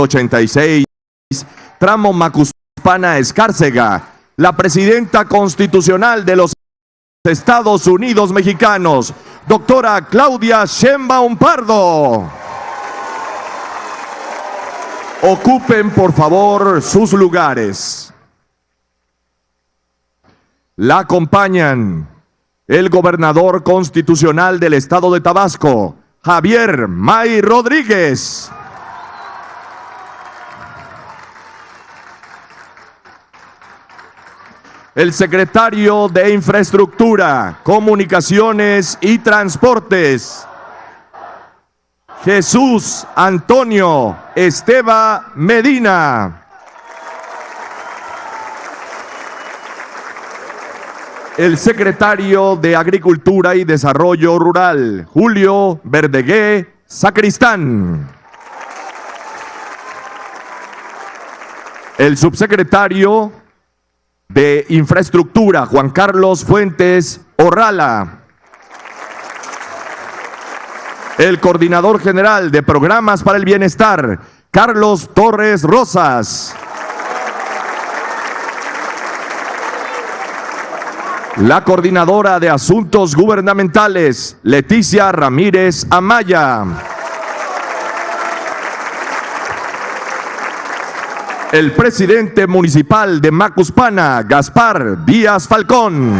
86, tramo Macuspana-Escárcega, la presidenta constitucional de los Estados Unidos mexicanos, doctora Claudia Sheinbaum Pardo. Ocupen, por favor, sus lugares. La acompañan el gobernador constitucional del estado de Tabasco, Javier May Rodríguez. El secretario de Infraestructura, Comunicaciones y Transportes, Jesús Antonio Esteva Medina. El secretario de Agricultura y Desarrollo Rural, Julio Verdegué Sacristán. El subsecretario de Infraestructura, Juan Carlos Fuentes Orrala. El coordinador general de Programas para el Bienestar, Carlos Torres Rosas. La coordinadora de Asuntos Gubernamentales, Leticia Ramírez Amaya. El presidente municipal de Macuspana, Gaspar Díaz Falcón.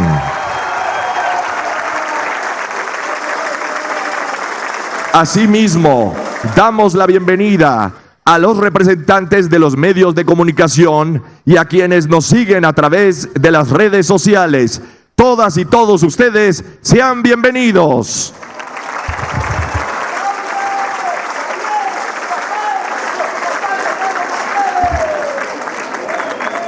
Asimismo, damos la bienvenida a los representantes de los medios de comunicación y a quienes nos siguen a través de las redes sociales. Todas y todos ustedes sean bienvenidos.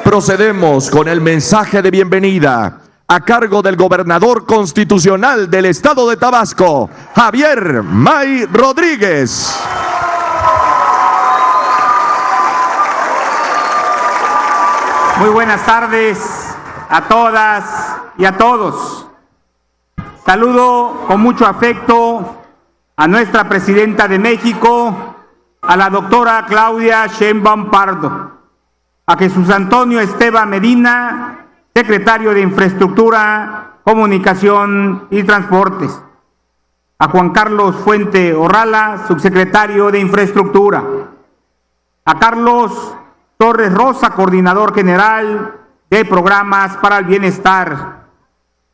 Procedemos con el mensaje de bienvenida a cargo del gobernador constitucional del estado de Tabasco, Javier May Rodríguez. Muy buenas tardes a todas y a todos. Saludo con mucho afecto a nuestra presidenta de México, a la doctora Claudia Sheinbaum Pardo, a Jesús Antonio Esteva Medina, secretario de Infraestructura, Comunicación y Transportes, a Juan Carlos Fuente Orrala, subsecretario de Infraestructura, a Carlos Torres Rosa, coordinador general de Programas para el Bienestar,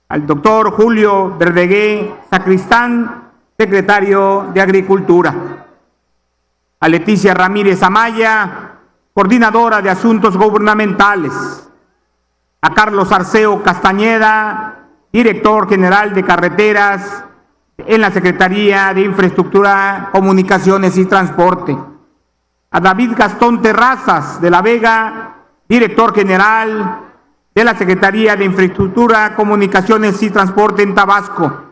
al doctor Julio Verdegué Sacristán, secretario de Agricultura, a Leticia Ramírez Amaya, coordinadora de Asuntos Gubernamentales, a Carlos Arceo Castañeda, director general de Carreteras en la Secretaría de Infraestructura, Comunicaciones y Transporte, a David Gastón Terrazas de la Vega, director general de la Secretaría de Infraestructura, Comunicaciones y Transporte en Tabasco,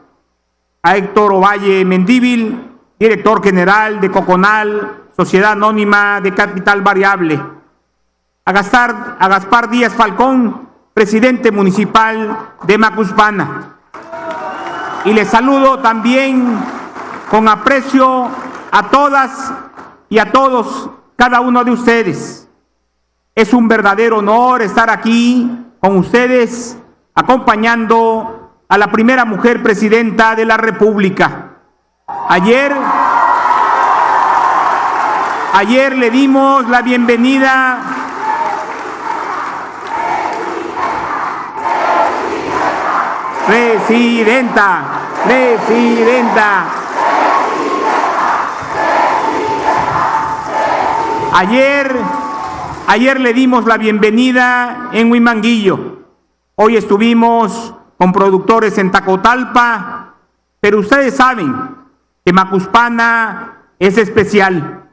a Héctor Ovalle Mendívil, director general de Coconal, Sociedad Anónima de Capital Variable, a Gaspar Díaz Falcón, presidente municipal de Macuspana. Y les saludo también con aprecio a todas y a todos, cada uno de ustedes. Es un verdadero honor estar aquí con ustedes, acompañando a la primera mujer presidenta de la República. Ayer le dimos la bienvenida Presidenta. Ayer le dimos la bienvenida en Huimanguillo. Hoy estuvimos con productores en Tacotalpa, pero ustedes saben que Macuspana es especial,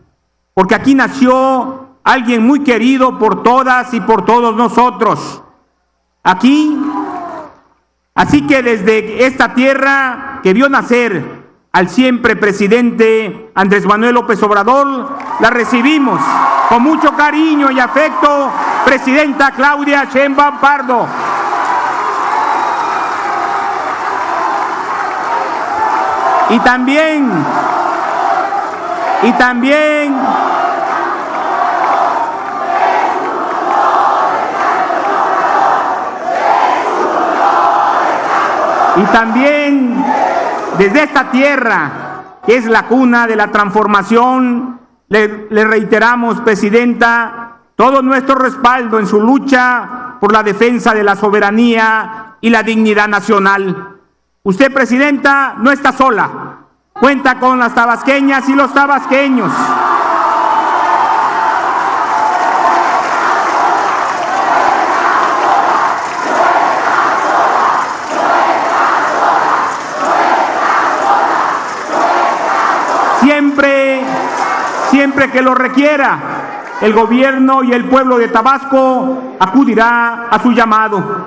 porque aquí nació alguien muy querido por todas y por todos nosotros. Así que desde esta tierra que vio nacer al siempre presidente Andrés Manuel López Obrador, la recibimos con mucho cariño y afecto, presidenta Claudia Sheinbaum Pardo. Y también Y también desde esta tierra, que es la cuna de la transformación, le reiteramos, Presidenta, todo nuestro respaldo en su lucha por la defensa de la soberanía y la dignidad nacional. Usted, Presidenta, no está sola. Cuenta con las tabasqueñas y los tabasqueños. Siempre que lo requiera, el gobierno y el pueblo de Tabasco acudirá a su llamado.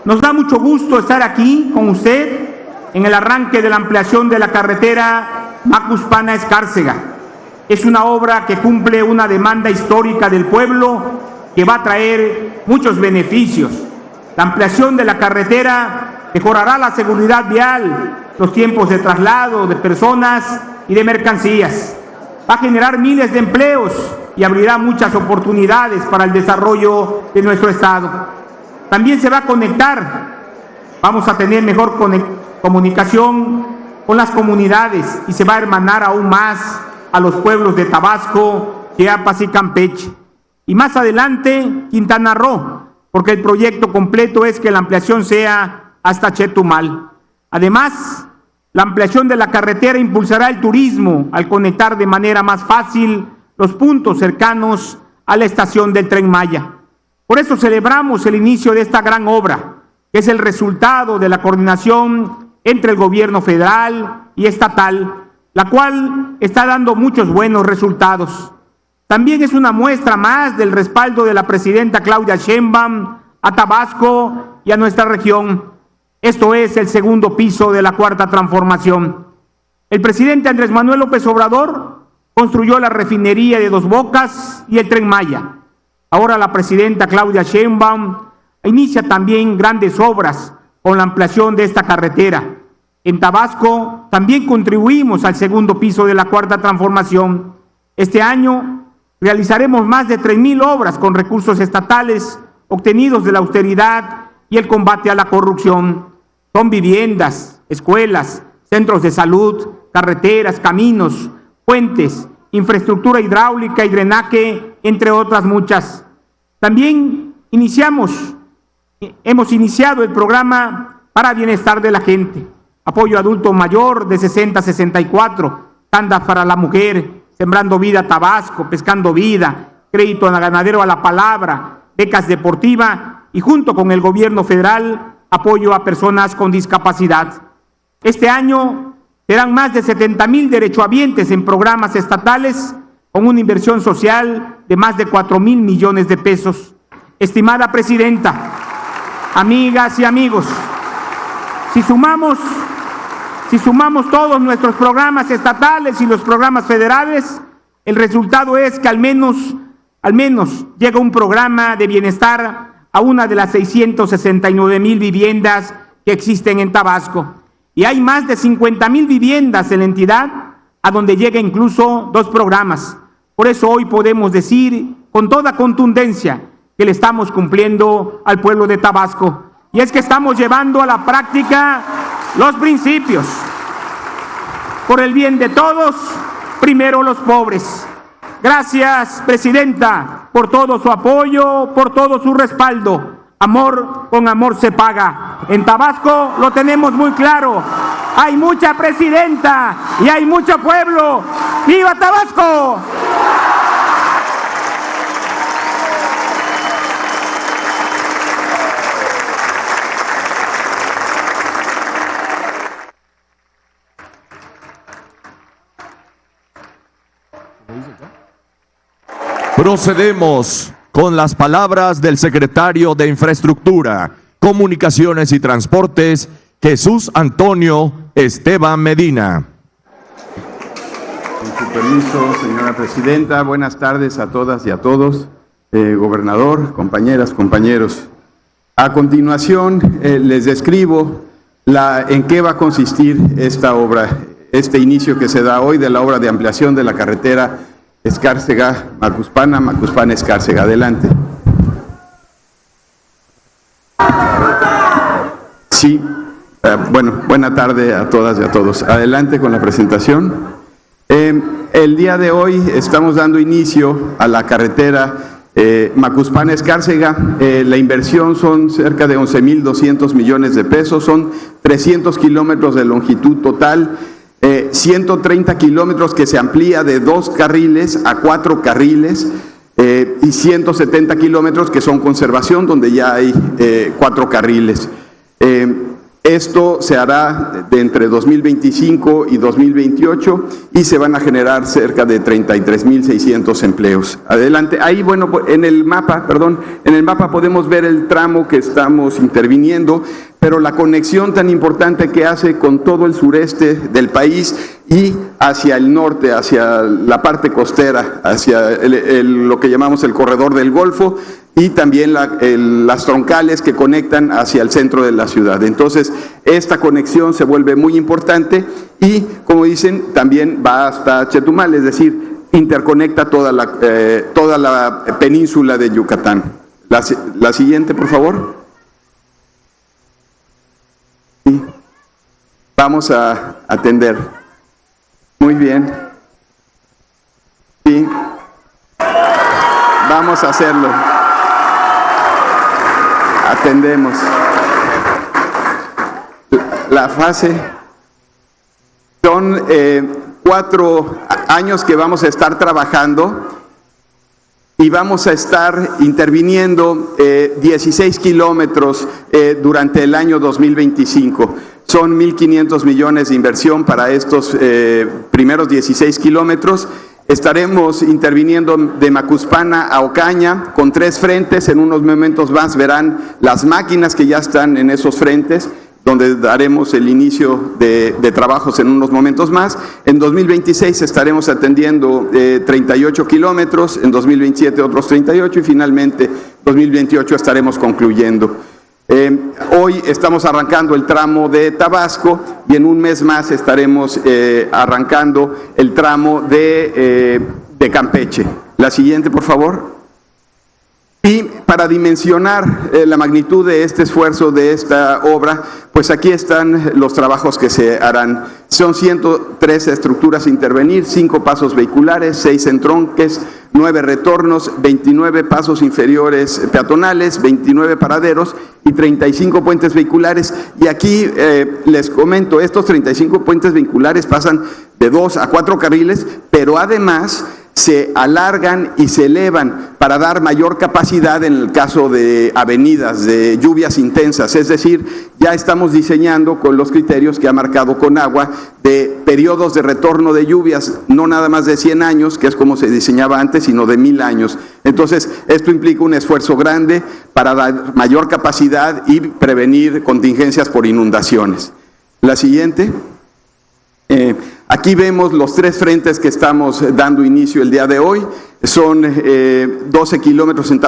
Nos da mucho gusto estar aquí con usted en el arranque de la ampliación de la carretera Macuspana-Escárcega. Es una obra que cumple una demanda histórica del pueblo que va a traer muchos beneficios. La ampliación de la carretera mejorará la seguridad vial, los tiempos de traslado de personas y de mercancías. Va a generar miles de empleos y abrirá muchas oportunidades para el desarrollo de nuestro estado. También se va a conectar, vamos a tener mejor comunicación con las comunidades y se va a hermanar aún más a los pueblos de Tabasco, Chiapas y Campeche. Y más adelante, Quintana Roo, porque el proyecto completo es que la ampliación sea hasta Chetumal. Además, la ampliación de la carretera impulsará el turismo al conectar de manera más fácil los puntos cercanos a la estación del Tren Maya. Por eso celebramos el inicio de esta gran obra, que es el resultado de la coordinación entre el gobierno federal y estatal, la cual está dando muchos buenos resultados. También es una muestra más del respaldo de la presidenta Claudia Sheinbaum a Tabasco y a nuestra región. Esto es el segundo piso de la Cuarta Transformación. El presidente Andrés Manuel López Obrador construyó la refinería de Dos Bocas y el Tren Maya. Ahora la presidenta Claudia Sheinbaum inicia también grandes obras con la ampliación de esta carretera. En Tabasco también contribuimos al segundo piso de la Cuarta Transformación. Este año realizaremos más de 3,000 obras con recursos estatales obtenidos de la austeridad y el combate a la corrupción. Son viviendas, escuelas, centros de salud, carreteras, caminos, puentes, infraestructura hidráulica y drenaje, entre otras muchas. También hemos iniciado el programa para bienestar de la gente, apoyo adulto mayor de 60 a 64, tandas para la mujer, Sembrando Vida Tabasco, Pescando Vida, crédito a ganadero a la palabra, becas deportivas y junto con el gobierno federal, apoyo a personas con discapacidad. Este año serán más de 70,000 derechohabientes en programas estatales con una inversión social de más de 4,000 millones de pesos. Estimada Presidenta, amigas y amigos, si sumamos todos nuestros programas estatales y los programas federales, el resultado es que al menos llega un programa de bienestar a una de las 669,000 viviendas que existen en Tabasco. Y hay más de 50,000 viviendas en la entidad a donde llega incluso 2 programas. Por eso hoy podemos decir con toda contundencia que le estamos cumpliendo al pueblo de Tabasco. Y es que estamos llevando a la práctica los principios. Por el bien de todos, primero los pobres. Gracias, Presidenta, por todo su apoyo, por todo su respaldo. Amor con amor se paga. En Tabasco lo tenemos muy claro. Hay mucha Presidenta y hay mucho pueblo. ¡Viva Tabasco! Procedemos con las palabras del secretario de Infraestructura, Comunicaciones y Transportes, Jesús Antonio Esteban Medina. Con su permiso, señora presidenta, buenas tardes a todas y a todos. Gobernador, compañeras, compañeros. A continuación, les describo en qué va a consistir esta obra, este inicio que se da hoy de la obra de ampliación de la carretera Escárcega, Macuspana, Escárcega. Adelante. Sí, Buena tarde a todas y a todos. Adelante con la presentación. El día de hoy estamos dando inicio a la carretera Macuspana-Escárcega. La inversión son cerca de 11,200 millones de pesos, son 300 kilómetros de longitud total, 130 kilómetros que se amplía de 2 carriles a 4 carriles, y 170 kilómetros que son conservación, donde ya hay 4 carriles. Esto se hará de entre 2025 y 2028 y se van a generar cerca de 33,600 empleos. Adelante. Ahí, bueno, en el mapa podemos ver el tramo que estamos interviniendo, pero la conexión tan importante que hace con todo el sureste del país y hacia el norte, hacia la parte costera, hacia lo que llamamos el corredor del Golfo, y también las troncales que conectan hacia el centro de la ciudad. Entonces, esta conexión se vuelve muy importante y, como dicen, también va hasta Chetumal, es decir, interconecta toda la península de Yucatán. La siguiente, por favor. Sí. Vamos a atender. Muy bien. Sí. Vamos a hacerlo. Atendemos. La fase son 4 años que vamos a estar trabajando y vamos a estar interviniendo 16 kilómetros durante el año 2025. Son 1,500 millones de inversión para estos primeros 16 kilómetros. Estaremos interviniendo de Macuspana a Ocaña con 3 frentes. En unos momentos más verán las máquinas que ya están en esos frentes, donde daremos el inicio de trabajos en unos momentos más. En 2026 estaremos atendiendo 38 kilómetros, en 2027 otros 38 y finalmente 2028 estaremos concluyendo. Hoy estamos arrancando el tramo de Tabasco y en un mes más estaremos arrancando el tramo de Campeche. La siguiente, por favor. Y para dimensionar la magnitud de este esfuerzo, de esta obra, pues aquí están los trabajos que se harán. Son 113 estructuras a intervenir, 5 pasos vehiculares, 6 entronques, 9 retornos, 29 pasos inferiores peatonales, 29 paraderos y 35 puentes vehiculares. Y aquí les comento, estos 35 puentes vehiculares pasan de 2 a 4 carriles, pero además se alargan y se elevan para dar mayor capacidad en el caso de avenidas, de lluvias intensas. Es decir, ya estamos diseñando con los criterios que ha marcado Conagua de periodos de retorno de lluvias, no nada más de 100 años, que es como se diseñaba antes, sino de 1,000 años. Entonces, esto implica un esfuerzo grande para dar mayor capacidad y prevenir contingencias por inundaciones. La siguiente. Aquí vemos los 3 frentes que estamos dando inicio el día de hoy. Son 12 kilómetros en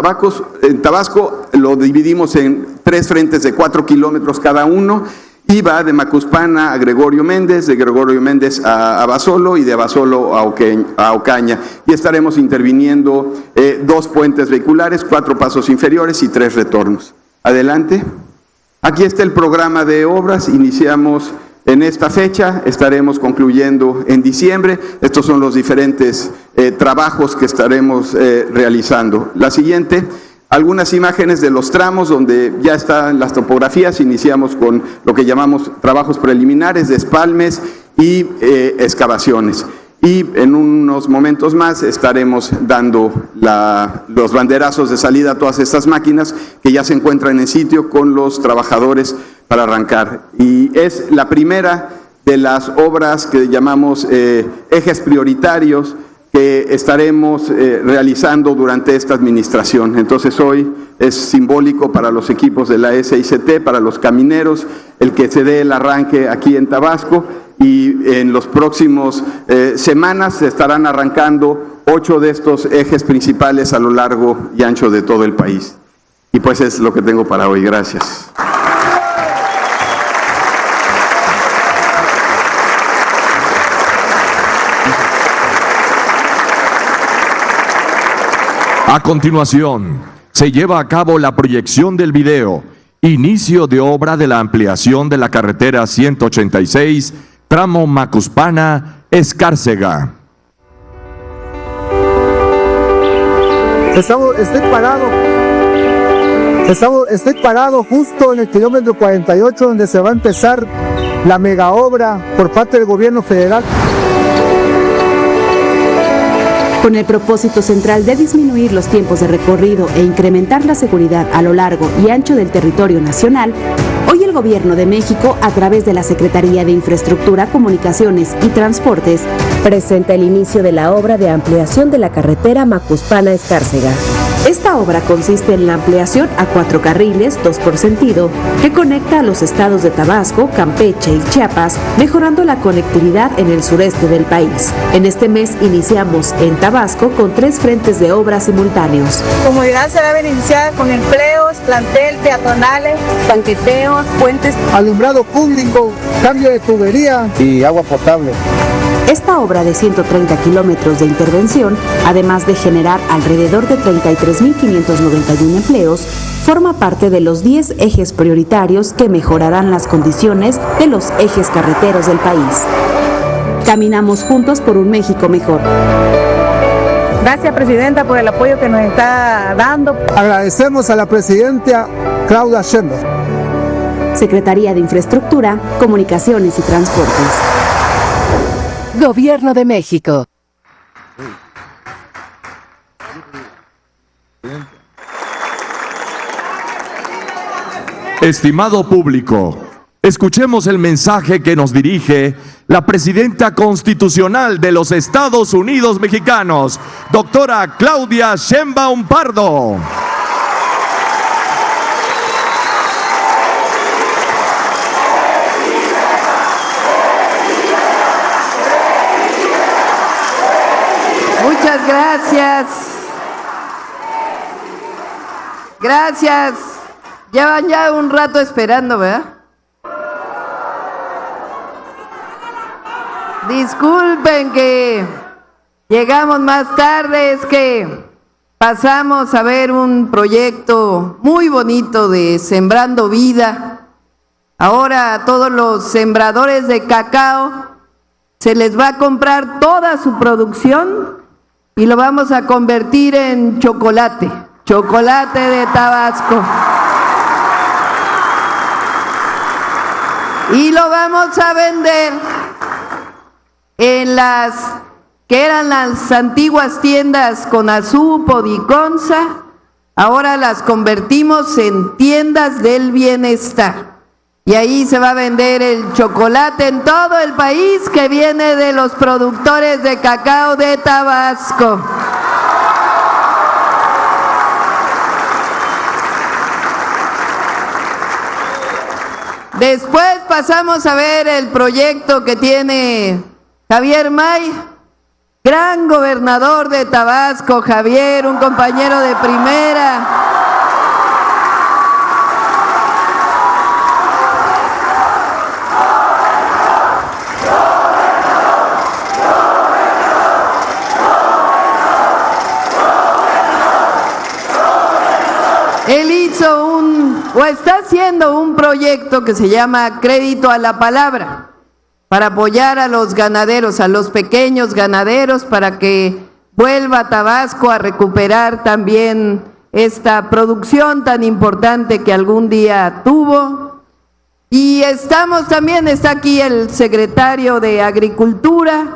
Tabasco, lo dividimos en 3 frentes de 4 kilómetros cada uno y va de Macuspana a Gregorio Méndez, de Gregorio Méndez a Abasolo y de Abasolo a Ocaña. Y estaremos interviniendo 2 puentes vehiculares, 4 pasos inferiores y 3 retornos. Adelante. Aquí está el programa de obras. Iniciamos en esta fecha, estaremos concluyendo en diciembre. Estos son los diferentes trabajos que estaremos realizando. La siguiente, algunas imágenes de los tramos donde ya están las topografías. Iniciamos con lo que llamamos trabajos preliminares, despalmes y excavaciones. Y en unos momentos más estaremos dando los banderazos de salida a todas estas máquinas que ya se encuentran en sitio con los trabajadores para arrancar. Y es la primera de las obras que llamamos ejes prioritarios que estaremos realizando durante esta administración. Entonces hoy es simbólico para los equipos de la SICT, para los camineros, el que se dé el arranque aquí en Tabasco, y en los próximos semanas se estarán arrancando 8 de estos ejes principales a lo largo y ancho de todo el país. Y pues es lo que tengo para hoy. Gracias. A continuación, se lleva a cabo la proyección del video Inicio de obra de la ampliación de la carretera 186, tramo Macuspana-Escárcega. Estoy parado justo en el kilómetro 48, donde se va a empezar la mega obra por parte del gobierno federal. Con el propósito central de disminuir los tiempos de recorrido e incrementar la seguridad a lo largo y ancho del territorio nacional, hoy el Gobierno de México, a través de la Secretaría de Infraestructura, Comunicaciones y Transportes, presenta el inicio de la obra de ampliación de la carretera Macuspana-Escárcega. Esta obra consiste en la ampliación a 4 carriles, 2 por sentido, que conecta a los estados de Tabasco, Campeche y Chiapas, mejorando la conectividad en el sureste del país. En este mes iniciamos en Tabasco con 3 frentes de obra simultáneos. La comunidad se va a beneficiar con empleos, plantel, peatonales, banqueteos, puentes, Alumbrado público, cambio de tubería y agua potable. Esta obra de 130 kilómetros de intervención, además de generar alrededor de 33.591 empleos, forma parte de los 10 ejes prioritarios que mejorarán las condiciones de los ejes carreteros del país. Caminamos juntos por un México mejor. Gracias, Presidenta, por el apoyo que nos está dando. Agradecemos a la Presidenta Claudia Sheinbaum. Secretaría de Infraestructura, Comunicaciones y Transportes. Gobierno de México. Estimado público, escuchemos el mensaje que nos dirige la Presidenta Constitucional de los Estados Unidos Mexicanos, doctora Claudia Sheinbaum Pardo. Muchas gracias. Gracias. Llevan ya un rato esperando, ¿verdad? Disculpen que llegamos más tarde, es que pasamos a ver un proyecto muy bonito de Sembrando Vida. Ahora a todos los sembradores de cacao se les va a comprar toda su producción y lo vamos a convertir en chocolate, chocolate de Tabasco. Y lo vamos a vender en las que eran las antiguas tiendas Conasupo, Diconsa, ahora las convertimos en tiendas del bienestar. Y ahí se va a vender el chocolate en todo el país que viene de los productores de cacao de Tabasco. Después pasamos a ver el proyecto que tiene Javier May, gran gobernador de Tabasco. Javier, un compañero de primera. Él hizo está haciendo un proyecto que se llama Crédito a la Palabra, para apoyar a los ganaderos, a los pequeños ganaderos, para que vuelva Tabasco a recuperar también esta producción tan importante que algún día tuvo. Y también está aquí el secretario de Agricultura,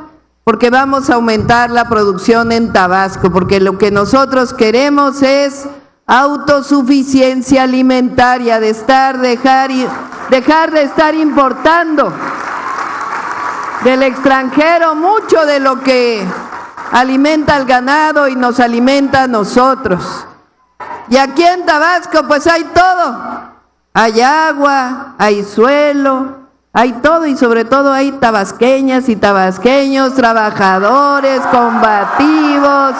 porque vamos a aumentar la producción en Tabasco, porque lo que nosotros queremos es autosuficiencia alimentaria, dejar de estar importando del extranjero mucho de lo que alimenta al ganado y nos alimenta a nosotros. Y aquí en Tabasco pues hay todo, hay agua, hay suelo, hay todo, y sobre todo hay tabasqueñas y tabasqueños, trabajadores, combativos.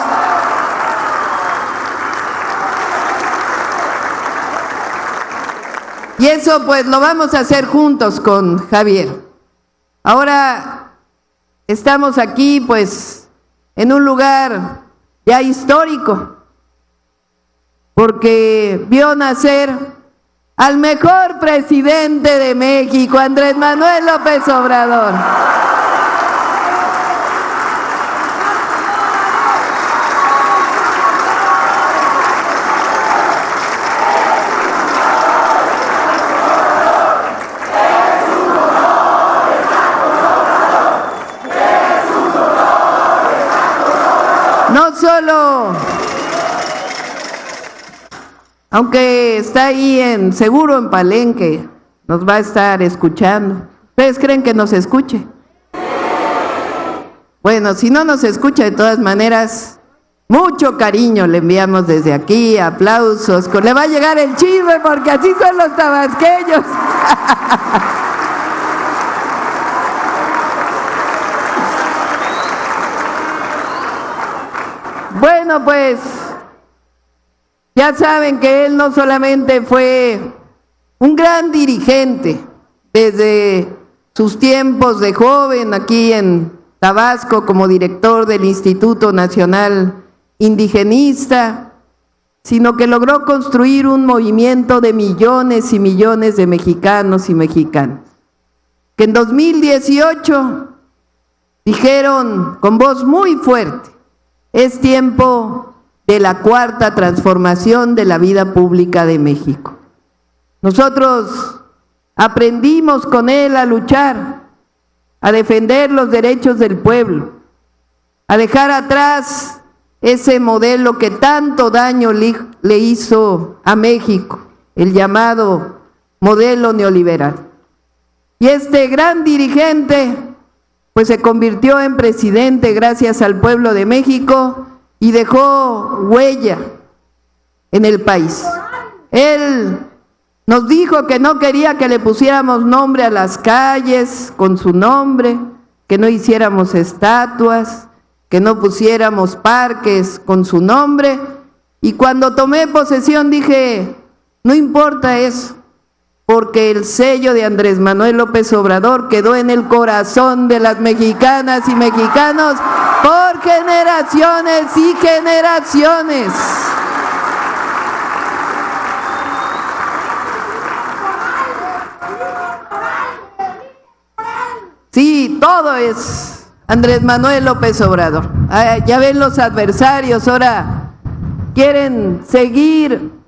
Y eso pues lo vamos a hacer juntos con Javier. Ahora estamos aquí pues en un lugar ya histórico, porque vio nacer al mejor presidente de México, Andrés Manuel López Obrador. No solo, aunque está ahí seguro en Palenque, nos va a estar escuchando. ¿Ustedes creen que nos escuche? Bueno, si no nos escucha, de todas maneras, mucho cariño le enviamos desde aquí, aplausos. Le va a llegar el chisme porque así son los tabasqueños. Bueno, pues ya saben que él no solamente fue un gran dirigente desde sus tiempos de joven aquí en Tabasco como director del Instituto Nacional Indigenista, sino que logró construir un movimiento de millones y millones de mexicanos y mexicanas, que en 2018 dijeron con voz muy fuerte: es tiempo de la cuarta transformación de la vida pública de México. Nosotros aprendimos con él a luchar, a defender los derechos del pueblo, a dejar atrás ese modelo que tanto daño le hizo a México, el llamado modelo neoliberal. Y este gran dirigente pues se convirtió en presidente gracias al pueblo de México y dejó huella en el país. Él nos dijo que no quería que le pusiéramos nombre a las calles con su nombre, que no hiciéramos estatuas, que no pusiéramos parques con su nombre. Y cuando tomé posesión dije, no importa eso, porque el sello de Andrés Manuel López Obrador quedó en el corazón de las mexicanas y mexicanos por generaciones y generaciones. Sí, todo es Andrés Manuel López Obrador. Ya ven los adversarios, ahora quieren seguir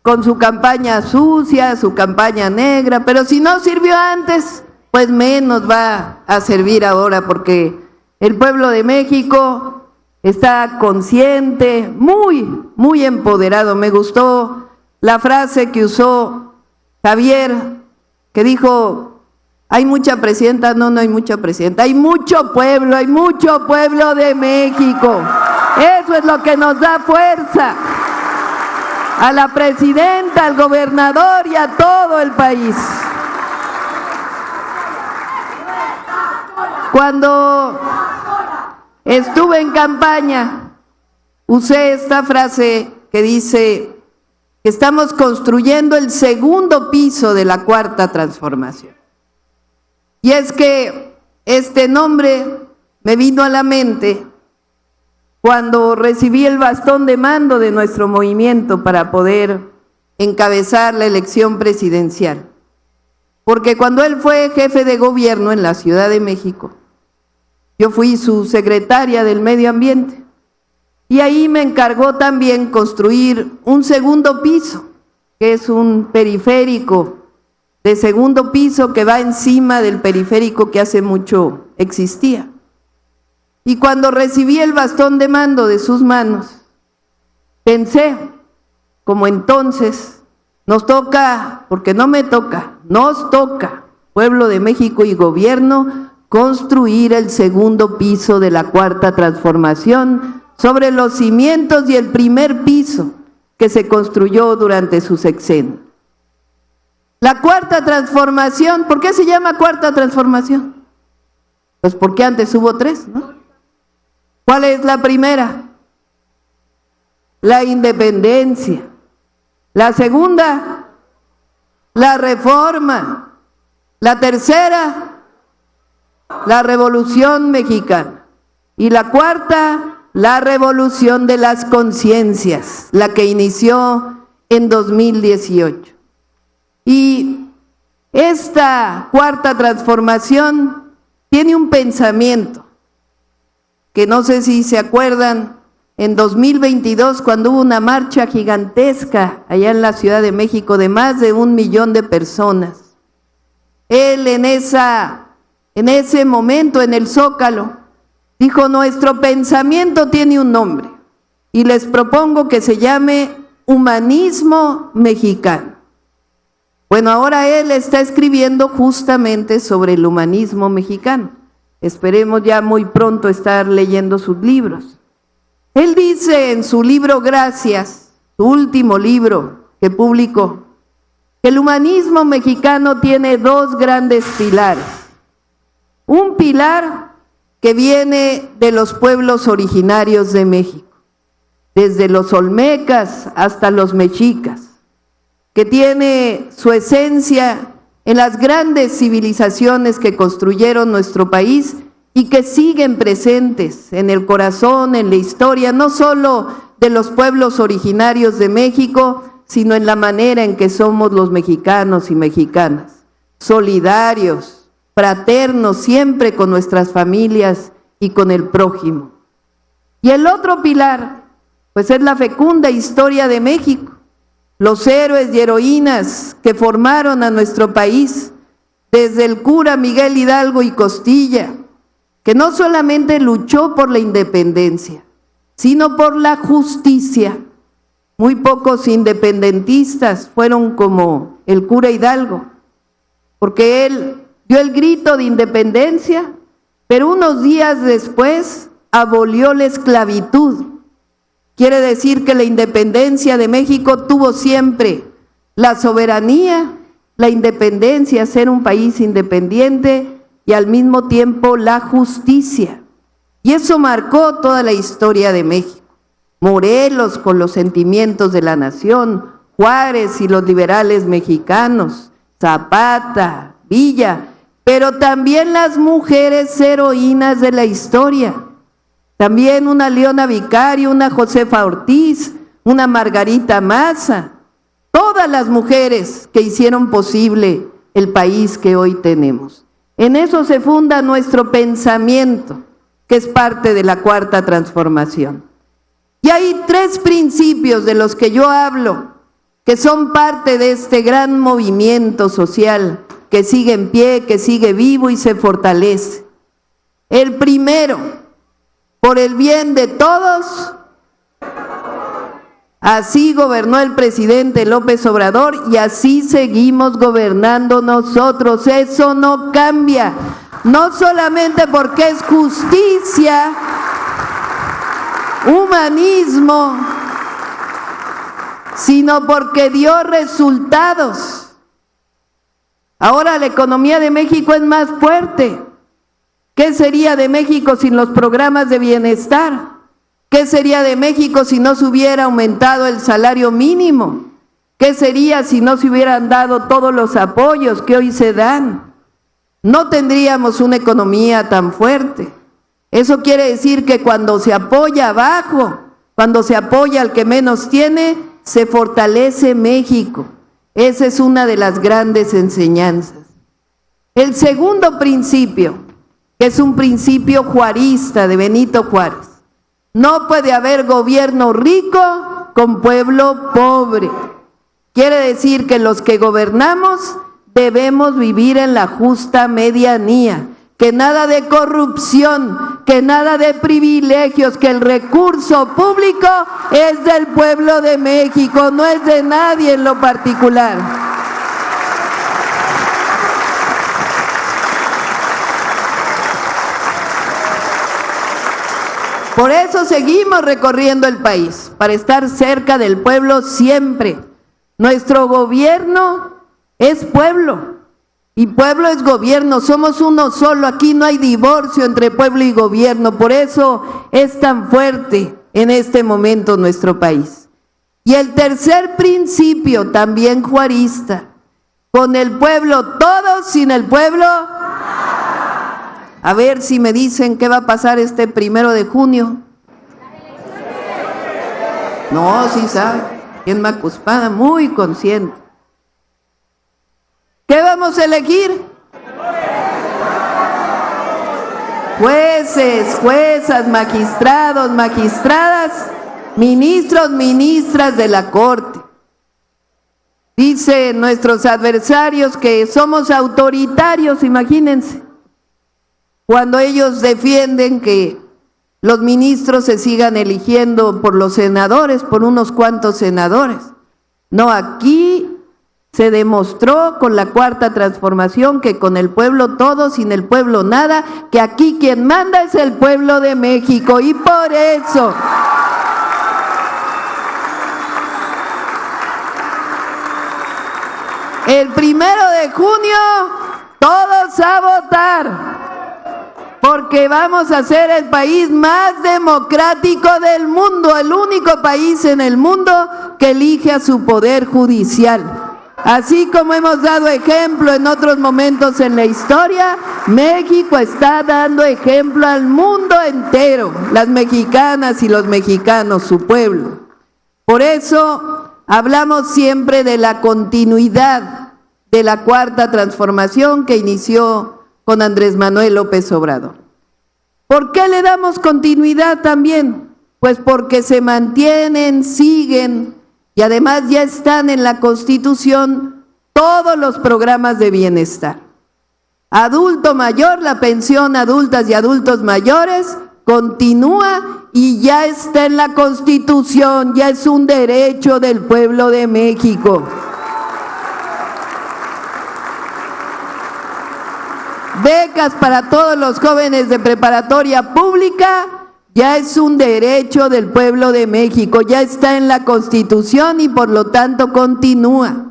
con su campaña sucia, su campaña negra, pero si no sirvió antes, pues menos va a servir ahora, porque el pueblo de México está consciente, muy empoderado. Me gustó la frase que usó Javier, que dijo: hay mucha presidenta. No hay mucha presidenta, hay mucho pueblo de México. Eso es lo que nos da fuerza a la presidenta, al gobernador y a todo el país. Cuando estuve en campaña, usé esta frase que dice que estamos construyendo el segundo piso de la cuarta transformación. Y es que este nombre me vino a la mente cuando recibí el bastón de mando de nuestro movimiento para poder encabezar la elección presidencial. Porque cuando él fue jefe de gobierno en la Ciudad de México, yo fui su secretaria del Medio Ambiente. Y ahí me encargó también construir un segundo piso, que es un periférico de segundo piso que va encima del periférico que hace mucho existía. Y cuando recibí el bastón de mando de sus manos, pensé, como entonces, nos toca, porque no me toca, nos toca, pueblo de México y gobierno, construir el segundo piso de la cuarta transformación sobre los cimientos y el primer piso que se construyó durante su sexenio. La cuarta transformación, ¿por qué se llama cuarta transformación? Pues porque antes hubo tres, ¿no? ¿Cuál es la primera? La independencia. La segunda, la reforma. La tercera, la Revolución Mexicana. Y la cuarta, la revolución de las conciencias, la que inició en 2018. Y esta cuarta transformación tiene un pensamiento que no sé si se acuerdan, en 2022 cuando hubo una marcha gigantesca allá en la Ciudad de México de más de 1 millón de personas. Él en ese momento en el Zócalo dijo: nuestro pensamiento tiene un nombre y les propongo que se llame humanismo mexicano. Bueno, ahora él está escribiendo justamente sobre el humanismo mexicano. Esperemos ya muy pronto estar leyendo sus libros. Él dice en su libro Gracias, su último libro que publicó, que el humanismo mexicano tiene 2 grandes pilares. Un pilar que viene de los pueblos originarios de México, desde los olmecas hasta los mexicas, que tiene su esencia en las grandes civilizaciones que construyeron nuestro país y que siguen presentes en el corazón, en la historia, no solo de los pueblos originarios de México, sino en la manera en que somos los mexicanos y mexicanas, solidarios, fraternos, siempre con nuestras familias y con el prójimo. Y el otro pilar, pues es la fecunda historia de México, los héroes y heroínas que formaron a nuestro país, desde el cura Miguel Hidalgo y Costilla, que no solamente luchó por la independencia, sino por la justicia. Muy pocos independentistas fueron como el cura Hidalgo, porque él dio el grito de independencia, pero unos días después abolió la esclavitud. Quiere decir que la independencia de México tuvo siempre la soberanía, la independencia, ser un país independiente y al mismo tiempo la justicia. Y eso marcó toda la historia de México. Morelos con los sentimientos de la nación, Juárez y los liberales mexicanos, Zapata, Villa, pero también las mujeres heroínas de la historia. También una Leona Vicario, una Josefa Ortiz, una Margarita Maza, todas las mujeres que hicieron posible el país que hoy tenemos. En eso se funda nuestro pensamiento, que es parte de la cuarta transformación. Y hay 3 principios de los que yo hablo, que son parte de este gran movimiento social, que sigue en pie, que sigue vivo y se fortalece. El primero, por el bien de todos, así gobernó el presidente López Obrador y así seguimos gobernando nosotros. Eso no cambia, no solamente porque es justicia, humanismo, sino porque dio resultados. Ahora la economía de México es más fuerte. ¿Qué sería de México sin los programas de bienestar? ¿Qué sería de México si no se hubiera aumentado el salario mínimo? ¿Qué sería si no se hubieran dado todos los apoyos que hoy se dan? No tendríamos una economía tan fuerte. Eso quiere decir que cuando se apoya abajo, cuando se apoya al que menos tiene, se fortalece México. Esa es una de las grandes enseñanzas. El segundo principio, que es un principio juarista de Benito Juárez. No puede haber gobierno rico con pueblo pobre. Quiere decir que los que gobernamos debemos vivir en la justa medianía, que nada de corrupción, que nada de privilegios, que el recurso público es del pueblo de México, no es de nadie en lo particular. Por eso seguimos recorriendo el país, para estar cerca del pueblo siempre. Nuestro gobierno es pueblo y pueblo es gobierno, somos uno solo, aquí no hay divorcio entre pueblo y gobierno, por eso es tan fuerte en este momento nuestro país. Y el tercer principio, también juarista, con el pueblo todo, sin el pueblo. A ver si me dicen qué va a pasar este 1 de junio. No, sí sabe, en Macuspada, muy consciente. ¿Qué vamos a elegir? Jueces, juezas, magistrados, magistradas, ministros, ministras de la Corte. Dicen nuestros adversarios que somos autoritarios, imagínense, cuando ellos defienden que los ministros se sigan eligiendo por los senadores, por unos cuantos senadores. No, aquí se demostró con la Cuarta Transformación que con el pueblo todo, sin el pueblo nada, que aquí quien manda es el pueblo de México, y por eso el 1 de junio todos a votar, porque vamos a ser el país más democrático del mundo, el único país en el mundo que elige a su poder judicial. Así como hemos dado ejemplo en otros momentos en la historia, México está dando ejemplo al mundo entero, las mexicanas y los mexicanos, su pueblo. Por eso hablamos siempre de la continuidad de la Cuarta Transformación que inició con Andrés Manuel López Obrador. ¿Por qué le damos continuidad también? Pues porque se mantienen, siguen y además ya están en la Constitución todos los programas de bienestar. Adulto mayor, la pensión a adultas y adultos mayores continúa y ya está en la Constitución, ya es un derecho del pueblo de México. Becas para todos los jóvenes de preparatoria pública, ya es un derecho del pueblo de México, ya está en la Constitución y por lo tanto continúa.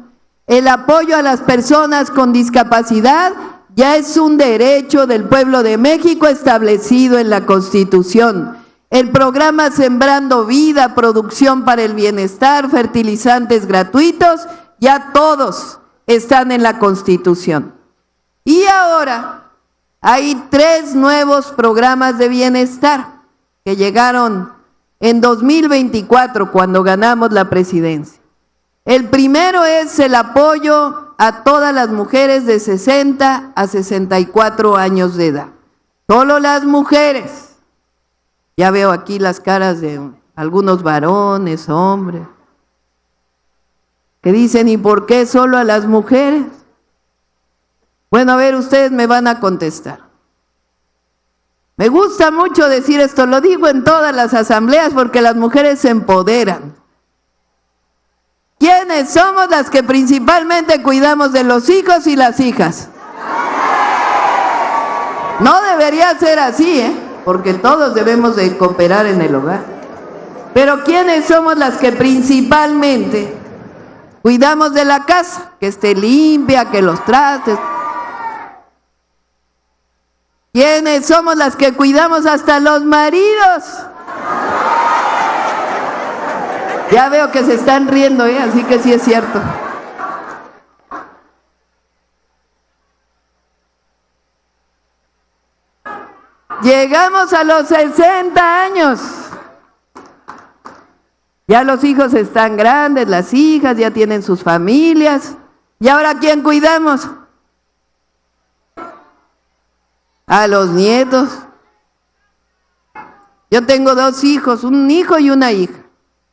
El apoyo a las personas con discapacidad ya es un derecho del pueblo de México establecido en la Constitución. El programa Sembrando Vida, Producción para el Bienestar, fertilizantes gratuitos, ya todos están en la Constitución. Y ahora hay 3 nuevos programas de bienestar que llegaron en 2024 cuando ganamos la presidencia. El primero es el apoyo a todas las mujeres de 60 a 64 años de edad. Solo las mujeres. Ya veo aquí las caras de algunos varones, hombres, que dicen, ¿y por qué solo a las mujeres? Bueno, a ver, ustedes me van a contestar. Me gusta mucho decir esto, lo digo en todas las asambleas porque las mujeres se empoderan. ¿Quiénes somos las que principalmente cuidamos de los hijos y las hijas? No debería ser así, porque todos debemos de cooperar en el hogar. Pero ¿quiénes somos las que principalmente cuidamos de la casa? Que esté limpia, que los trastes. ¿Quiénes somos las que cuidamos hasta los maridos? Ya veo que se están riendo, así que sí es cierto. Llegamos a los 60 años. Ya los hijos están grandes, las hijas ya tienen sus familias. ¿Y ahora quién cuidamos? A los nietos. Yo tengo 2 hijos, un hijo y una hija.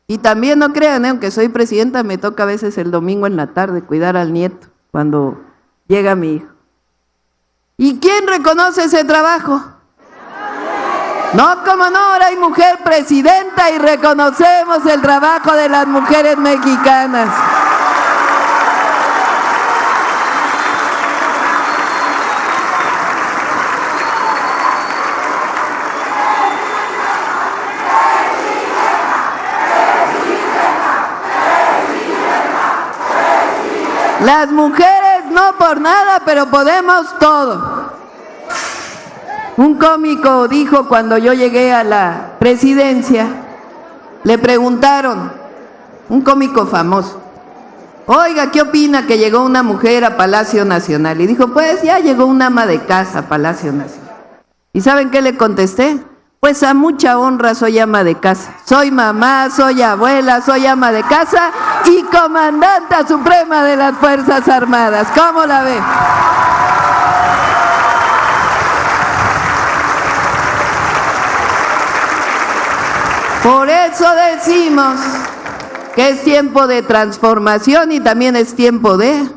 Y también no crean, aunque soy presidenta, me toca a veces el domingo en la tarde cuidar al nieto cuando llega mi hijo. ¿Y quién reconoce ese trabajo? No, cómo no, ahora hay mujer presidenta y reconocemos el trabajo de las mujeres mexicanas. Las mujeres no por nada, pero podemos todo. Un cómico dijo cuando yo llegué a la presidencia, le preguntaron, un cómico famoso, oiga, ¿qué opina que llegó una mujer a Palacio Nacional? Y dijo, pues ya llegó una ama de casa a Palacio Nacional. ¿Y saben qué le contesté? Pues a mucha honra soy ama de casa. Soy mamá, soy abuela, soy ama de casa y comandanta suprema de las Fuerzas Armadas. ¿Cómo la ve? Por eso decimos que es tiempo de transformación y también es tiempo de...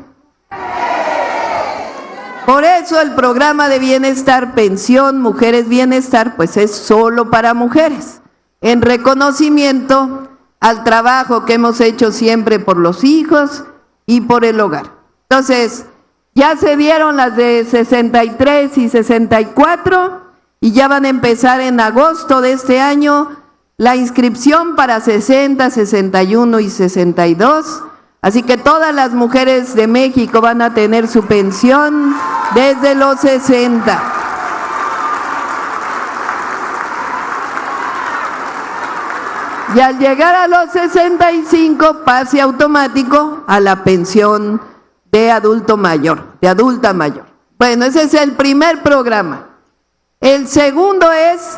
Por eso el programa de bienestar, pensión, mujeres bienestar, pues es solo para mujeres, en reconocimiento al trabajo que hemos hecho siempre por los hijos y por el hogar. Entonces, ya se dieron las de 63 y 64 y ya van a empezar en agosto de este año la inscripción para 60, 61 y 62. Así que todas las mujeres de México van a tener su pensión desde los 60. Y al llegar a los 65, pase automático a la pensión de adulto mayor, de adulta mayor. Bueno, ese es el primer programa. El segundo es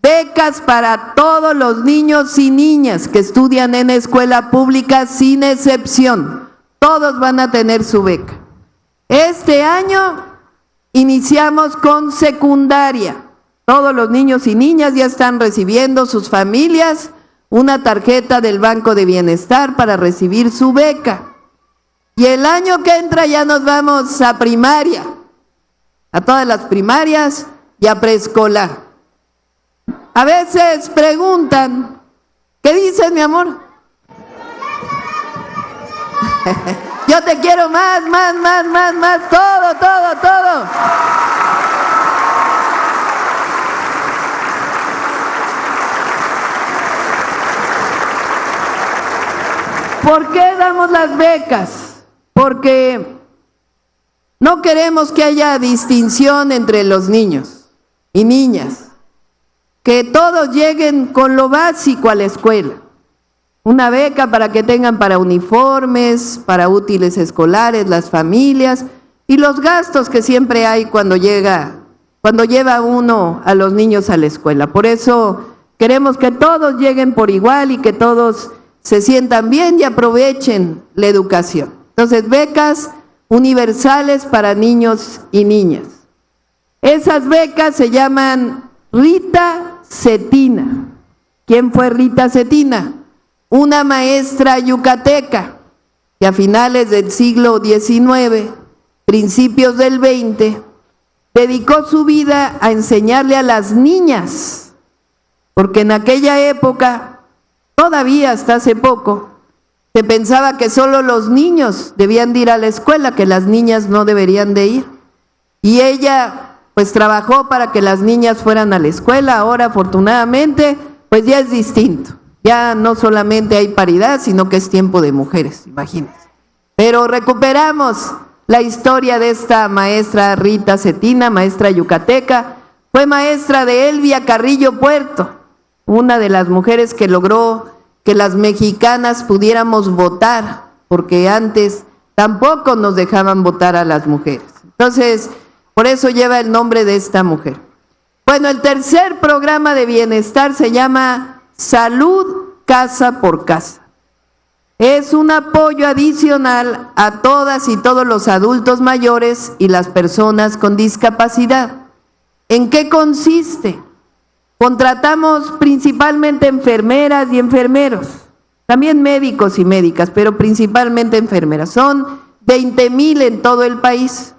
becas para todos los niños y niñas que estudian en escuela pública sin excepción. Todos van a tener su beca. Este año iniciamos con secundaria. Todos los niños y niñas ya están recibiendo, sus familias, una tarjeta del Banco de Bienestar para recibir su beca. Y el año que entra ya nos vamos a primaria, a todas las primarias y a preescolar. A veces preguntan, ¿qué dices, mi amor? Yo te quiero más, todo, todo, todo. ¿Por qué damos las becas? Porque no queremos que haya distinción entre los niños y niñas. Que todos lleguen con lo básico a la escuela. Una beca para que tengan para uniformes, para útiles escolares, las familias y los gastos que siempre hay cuando lleva uno a los niños a la escuela. Por eso queremos que todos lleguen por igual y que todos se sientan bien y aprovechen la educación. Entonces, becas universales para niños y niñas. Esas becas se llaman Rita Cetina. ¿Quién fue Rita Cetina? Una maestra yucateca que a finales del siglo XIX, principios del XX, dedicó su vida a enseñarle a las niñas, porque en aquella época, todavía hasta hace poco, se pensaba que solo los niños debían de ir a la escuela, que las niñas no deberían de ir. Y ella pues trabajó para que las niñas fueran a la escuela. Ahora afortunadamente pues ya es distinto, ya no solamente hay paridad, sino que es tiempo de mujeres, imagínense. Pero recuperamos la historia de esta maestra Rita Cetina, maestra yucateca. Fue maestra de Elvia Carrillo Puerto, una de las mujeres que logró que las mexicanas pudiéramos votar, porque antes tampoco nos dejaban votar a las mujeres. Entonces, por eso lleva el nombre de esta mujer. Bueno, el tercer programa de bienestar se llama Salud Casa por Casa. Es un apoyo adicional a todas y todos los adultos mayores y las personas con discapacidad. ¿En qué consiste? Contratamos principalmente enfermeras y enfermeros, también médicos y médicas, pero principalmente enfermeras. Son 20,000 en todo el país.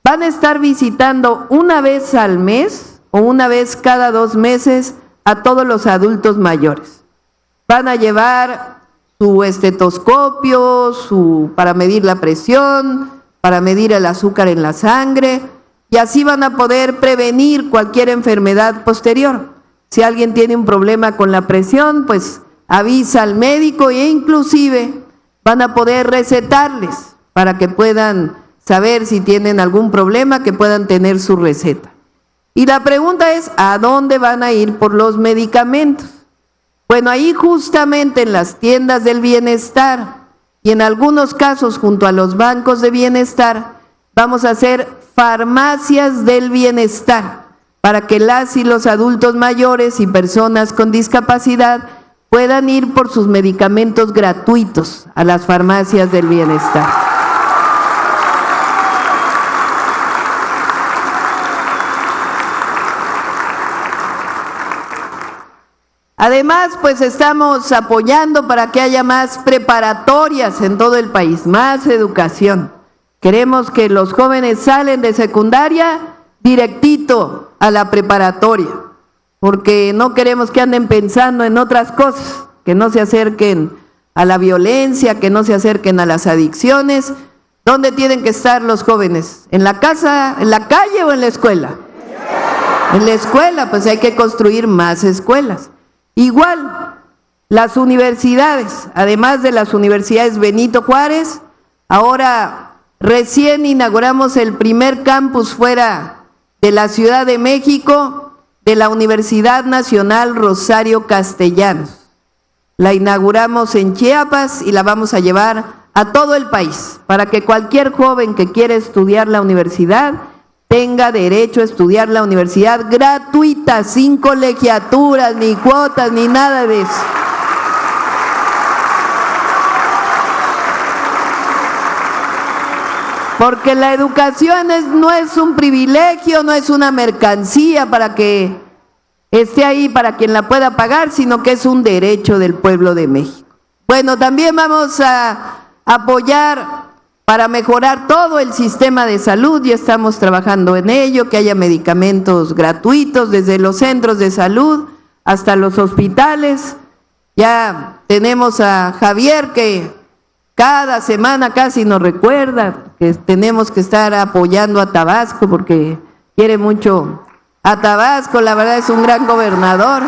Van a estar visitando una vez al mes o una vez cada 2 meses a todos los adultos mayores. Van a llevar su estetoscopio, para medir la presión, para medir el azúcar en la sangre, y así van a poder prevenir cualquier enfermedad posterior. Si alguien tiene un problema con la presión, pues avisa al médico e inclusive van a poder recetarles para que puedan saber si tienen algún problema, que puedan tener su receta. Y la pregunta es, ¿a dónde van a ir por los medicamentos? Bueno, ahí justamente en las tiendas del bienestar y en algunos casos junto a los bancos de bienestar, vamos a hacer farmacias del bienestar para que las y los adultos mayores y personas con discapacidad puedan ir por sus medicamentos gratuitos a las farmacias del bienestar. Además, pues estamos apoyando para que haya más preparatorias en todo el país, más educación. Queremos que los jóvenes salen de secundaria directito a la preparatoria, porque no queremos que anden pensando en otras cosas, que no se acerquen a la violencia, que no se acerquen a las adicciones. ¿Dónde tienen que estar los jóvenes? ¿En la casa, en la calle o en la escuela? En la escuela, pues hay que construir más escuelas. Igual, las universidades, además de las universidades Benito Juárez, ahora recién inauguramos el primer campus fuera de la Ciudad de México, de la Universidad Nacional Rosario Castellanos. La inauguramos en Chiapas y la vamos a llevar a todo el país, para que cualquier joven que quiera estudiar la universidad tenga derecho a estudiar la universidad gratuita, sin colegiaturas, ni cuotas, ni nada de eso. Porque la educación no es un privilegio, no es una mercancía para que esté ahí para quien la pueda pagar, sino que es un derecho del pueblo de México. Bueno, también vamos a apoyar para mejorar todo el sistema de salud, ya estamos trabajando en ello, que haya medicamentos gratuitos desde los centros de salud hasta los hospitales. Ya tenemos a Javier que cada semana casi nos recuerda que tenemos que estar apoyando a Tabasco porque quiere mucho a Tabasco, la verdad es un gran gobernador.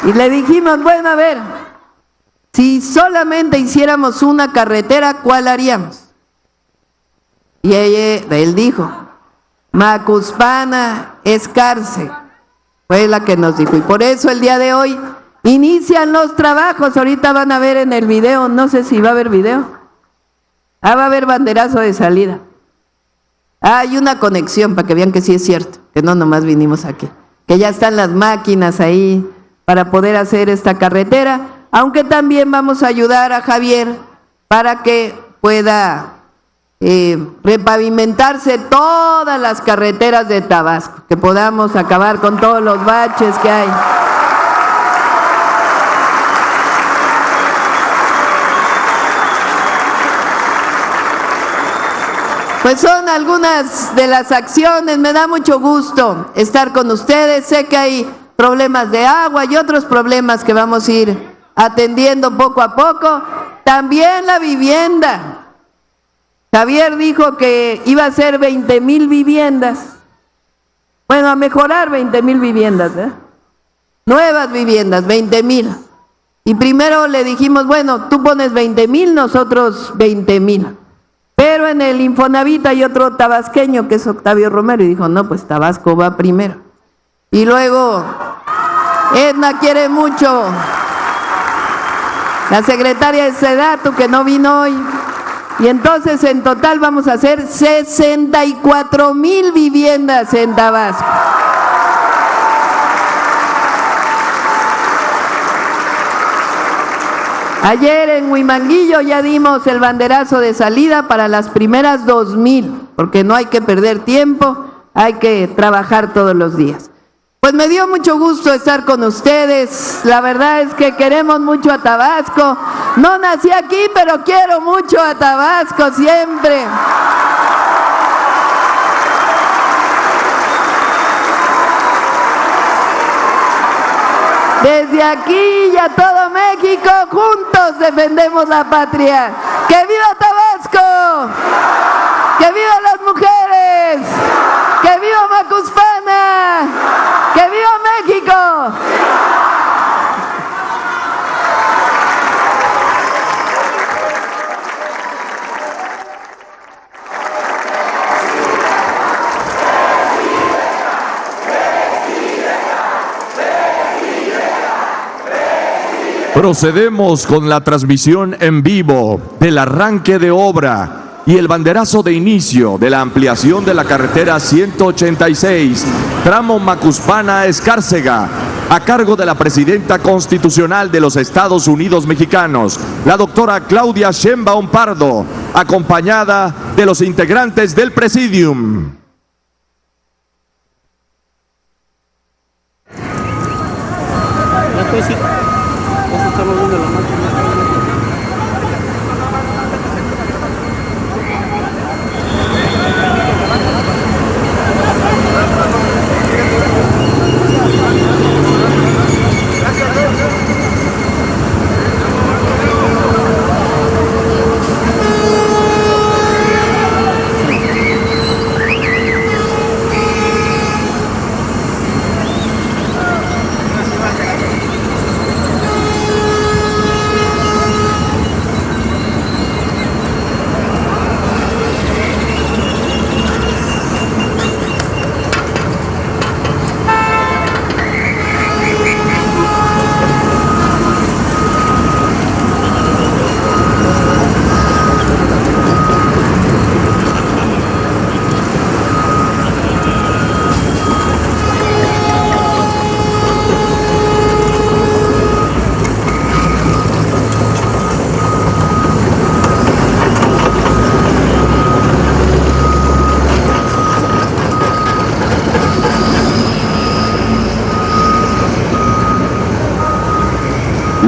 Y le dijimos, bueno, a ver, si solamente hiciéramos una carretera, ¿cuál haríamos? Y él dijo, Macuspana, Escarce, fue la que nos dijo. Y por eso el día de hoy inician los trabajos, ahorita van a ver en el video, no sé si va a haber video. Va a haber banderazo de salida. Hay una conexión para que vean que sí es cierto, que no nomás vinimos aquí, que ya están las máquinas ahí para poder hacer esta carretera, aunque también vamos a ayudar a Javier para que pueda repavimentarse todas las carreteras de Tabasco, que podamos acabar con todos los baches que hay. Pues son algunas de las acciones, me da mucho gusto estar con ustedes, sé que hay problemas de agua y otros problemas que vamos a ir atendiendo poco a poco, también la vivienda. Javier dijo que iba a ser 20,000 viviendas, bueno, a mejorar 20,000 viviendas, nuevas viviendas, 20,000. Y primero le dijimos, bueno, tú pones 20,000, nosotros 20,000. Pero en el Infonavit hay otro tabasqueño que es Octavio Romero y dijo, no, pues Tabasco va primero. Y luego Edna quiere mucho, la secretaria de Sedatu que no vino hoy. Y entonces en total vamos a hacer 64,000 viviendas en Tabasco. Ayer en Huimanguillo ya dimos el banderazo de salida para las primeras 2,000, porque no hay que perder tiempo, hay que trabajar todos los días. Pues me dio mucho gusto estar con ustedes, la verdad es que queremos mucho a Tabasco. No nací aquí, pero quiero mucho a Tabasco siempre. Desde aquí y a todo México, juntos defendemos la patria. ¡Que viva Tabasco! ¡Que vivan las mujeres! ¡Que viva Macuspana! ¡Que viva México! Procedemos con la transmisión en vivo del arranque de obra y el banderazo de inicio de la ampliación de la carretera 186, tramo Macuspana-Escárcega, a cargo de la presidenta constitucional de los Estados Unidos mexicanos, la doctora Claudia Sheinbaum Pardo, acompañada de los integrantes del Presidium.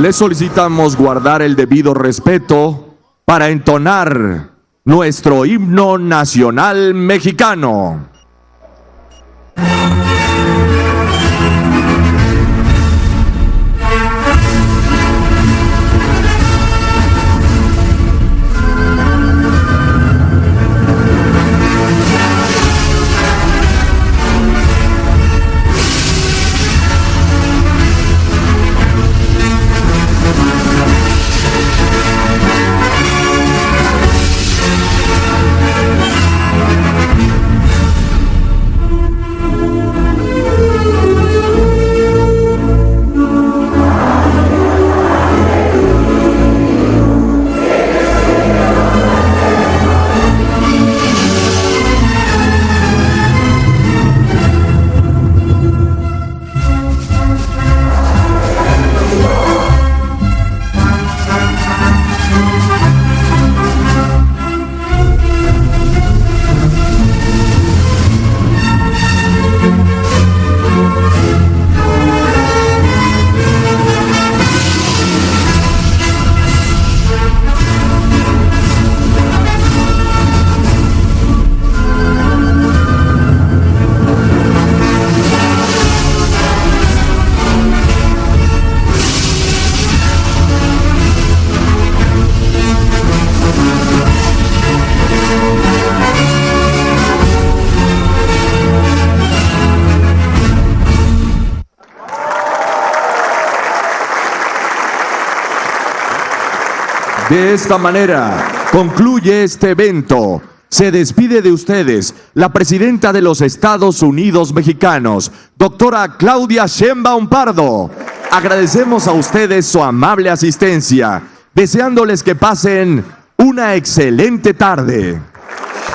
Les solicitamos guardar el debido respeto para entonar nuestro himno nacional mexicano. De esta manera concluye este evento. Se despide de ustedes la presidenta de los Estados Unidos mexicanos, doctora Claudia Sheinbaum Pardo. Agradecemos a ustedes su amable asistencia, deseándoles que pasen una excelente tarde.